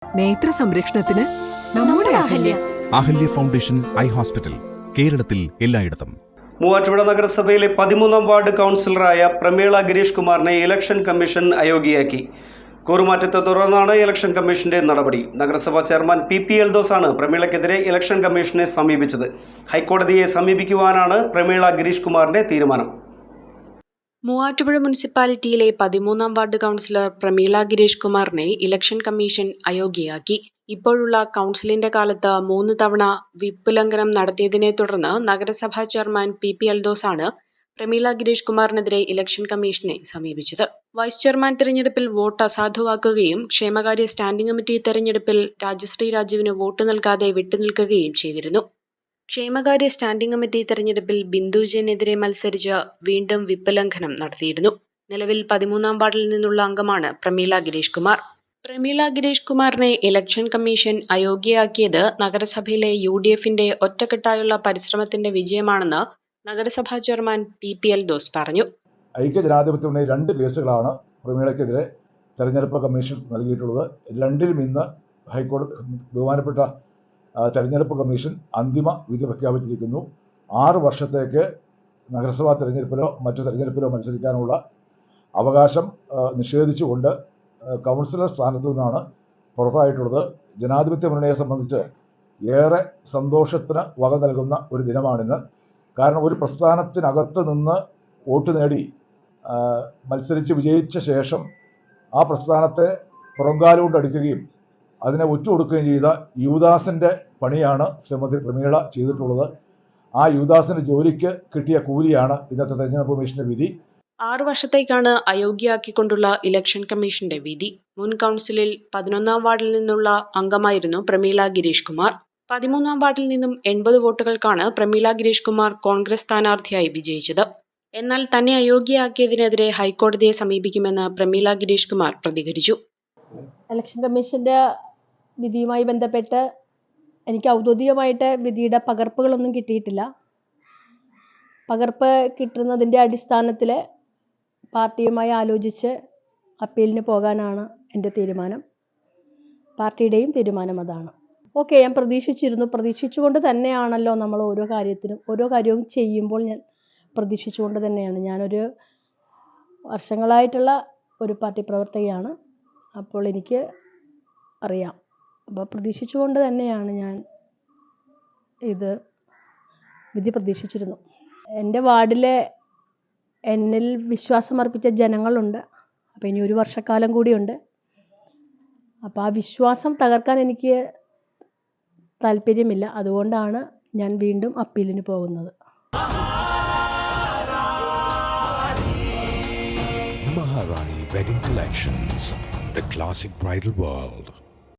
നേത്ര സംരക്ഷണത്തിന് നമ്മുടെ Ahalya. Ahalya foundation eye hospital, കേരളത്തിൽ എല്ലായിടത്തും. മൂവാറ്റുപുഴ നഗരസഭയിലെ 13-ാം വാർഡ് കൗൺസിലറായ പ്രമീള ഗിരീഷ് കുമാറിനെ ഇലക്ഷൻ കമ്മീഷൻ അയോഗ്യയാക്കി. കൂറുമാറ്റത്തെ തുടർന്നാണ് ഇലക്ഷൻ കമ്മീഷന്റെ നടപടി. നഗരസഭാ ചെയർമാൻ പി എൽദോസാണ് പ്രമീളയ്ക്കെതിരെ ഇലക്ഷൻ കമ്മീഷനെ സമീപിച്ചത്. ഹൈക്കോടതിയെ സമീപിക്കുവാനാണ് പ്രമീള ഗിരീഷ് കുമാറിന്റെ തീരുമാനം. മൂവാറ്റുപുഴ മുനിസിപ്പാലിറ്റിയിലെ 13-ാം വാർഡ് കൗൺസിലർ പ്രമീള ഗിരീഷ് കുമാറിനെ ഇലക്ഷൻ കമ്മീഷൻ അയോഗ്യയാക്കി. ഇപ്പോഴുള്ള കൗൺസിലിന്റെ കാലത്ത് 3 തവണ വിപ്പ് ലംഘനം നടത്തിയതിനെ തുടർന്ന് നഗരസഭാ ചെയർമാൻ പി എൽദോസാണ് പ്രമീള ഗിരീഷ് കുമാറിനെതിരെ ഇലക്ഷൻ കമ്മീഷനെ സമീപിച്ചത്. വൈസ് ചെയർമാൻ തെരഞ്ഞെടുപ്പിൽ വോട്ട് അസാധുവാക്കുകയും ക്ഷേമകാര്യ സ്റ്റാൻഡിംഗ് കമ്മിറ്റി തെരഞ്ഞെടുപ്പിൽ രാജശ്രീ രാജുവിന് വോട്ട് നൽകാതെ വിട്ടുനിൽക്കുകയും ചെയ്തിരുന്നു. ക്ഷേമകാര്യ സ്റ്റാൻഡിംഗ് കമ്മിറ്റി തെരഞ്ഞെടുപ്പിൽ ബിന്ദു ജെയിനെതിരെ മത്സരിച്ച് വീണ്ടും വിപ്പ് ലംഘനം നടത്തിയിരുന്നു. നിലവിൽ 13-ാം വാർഡിൽ നിന്നുള്ള അംഗമാണ് പ്രമീള ഗിരീഷ് കുമാർ. പ്രമീള ഗിരീഷ് കുമാറിനെ ഇലക്ഷൻ കമ്മീഷൻ അയോഗ്യയാക്കിയത് നഗരസഭയിലെ UDFന്റെ ഒറ്റക്കെട്ടായുള്ള പരിശ്രമത്തിന്റെ വിജയമാണെന്ന് നഗരസഭാ ചെയർമാൻ പി എൽദോസ് പറഞ്ഞു. ഐക്യജനാധിപത്യത്തിന്റെ 2 കേസുകളാണ് പ്രമീളയ്ക്കെതിരെ തെരഞ്ഞെടുപ്പ് കമ്മീഷൻ നൽകിയിട്ടുള്ളത്. രണ്ടിലും ഇന്ന് ഹൈക്കോടതി ബഹുമാനപ്പെട്ട തെരഞ്ഞെടുപ്പ് കമ്മീഷൻ അന്തിമ വിധി പ്രഖ്യാപിച്ചിരിക്കുന്നു. 6 വർഷത്തേക്ക് നഗരസഭാ തെരഞ്ഞെടുപ്പിലോ മറ്റു തെരഞ്ഞെടുപ്പിലോ മത്സരിക്കാനുള്ള അവകാശം നിഷേധിച്ചുകൊണ്ട് കൗൺസിലർ സ്ഥാനത്തു നിന്നാണ് പുറത്തായിട്ടുള്ളത്. ജനാധിപത്യ മുന്നണിയെ സംബന്ധിച്ച് ഏറെ സന്തോഷത്തിന് വക നൽകുന്ന ഒരു ദിനമാണിന്ന്. കാരണം ഒരു പ്രസ്ഥാനത്തിനകത്ത് നിന്ന് വോട്ട് നേടി മത്സരിച്ച് വിജയിച്ച ശേഷം ആ പ്രസ്ഥാനത്തെ പുറങ്കാലുകൊണ്ടടിക്കുകയും അതിനെ ഒറ്റുകൊടുക്കുകയും ചെയ്ത യുവദാസിൻ്റെ പണിയാണ് ശ്രീമതി പ്രമീള ചെയ്തിട്ടുള്ളത്. ആ യുവദാസിൻ്റെ ജോലിക്ക് കിട്ടിയ കൂലിയാണ് ഇന്നത്തെ തെരഞ്ഞെടുപ്പ് കമ്മീഷന്റെ വിധി. 6 വർഷത്തേക്കാണ് അയോഗ്യയാക്കിക്കൊണ്ടുള്ള ഇലക്ഷൻ കമ്മീഷന്റെ വിധി. മുൻ കൗൺസിലിൽ 11-ാം വാർഡിൽ നിന്നുള്ള അംഗമായിരുന്നു പ്രമീള ഗിരീഷ് കുമാർ. 13-ാം വാർഡിൽ നിന്നും 80 വോട്ടുകൾക്കാണ് പ്രമീള ഗിരീഷ് കുമാർ കോൺഗ്രസ് സ്ഥാനാർത്ഥിയായി വിജയിച്ചത്. എന്നാൽ തന്നെ അയോഗ്യയാക്കിയതിനെതിരെ ഹൈക്കോടതിയെ സമീപിക്കുമെന്ന് പ്രമീള ഗിരീഷ് കുമാർ പ്രതികരിച്ചു. ഇലക്ഷൻ കമ്മീഷന്റെ വിധിയുമായി ബന്ധപ്പെട്ട് എനിക്ക് ഔദ്യോഗികമായിട്ട് വിധിയുടെ പകർപ്പുകളൊന്നും കിട്ടിയിട്ടില്ല. പകർപ്പ് കിട്ടുന്നതിൻ്റെ അടിസ്ഥാനത്തിൽ പാർട്ടിയുമായി ആലോചിച്ച് അപ്പീലിന് പോകാനാണ് എൻ്റെ തീരുമാനം. പാർട്ടിയുടെയും തീരുമാനം അതാണ്. ഓക്കെ, ഞാൻ പ്രതീക്ഷിച്ചുകൊണ്ട് തന്നെയാണല്ലോ നമ്മൾ ഓരോ കാര്യവും ചെയ്യുമ്പോൾ ഞാൻ പ്രതീക്ഷിച്ചുകൊണ്ട് തന്നെയാണ്. ഞാനൊരു വർഷങ്ങളായിട്ടുള്ള ഒരു പാർട്ടി പ്രവർത്തകയാണ്. അപ്പോൾ എനിക്ക് അറിയാം. അപ്പോൾ പ്രതീക്ഷിച്ചുകൊണ്ട് തന്നെയാണ് ഞാൻ ഇത് വിധി പ്രതീക്ഷിച്ചിരുന്നു. എൻ്റെ വാർഡിലെ എന്നിൽ വിശ്വാസമർപ്പിച്ച ജനങ്ങളുണ്ട്. അപ്പോൾ ഇനി 1 വർഷക്കാലം കൂടിയുണ്ട്. അപ്പോൾ ആ വിശ്വാസം തകർക്കാൻ എനിക്ക് താല്പര്യമില്ല. അതുകൊണ്ടാണ് ഞാൻ വീണ്ടും അപ്പീലിന് പോകുന്നത്. Maharani Wedding Collections, the classic bridal world.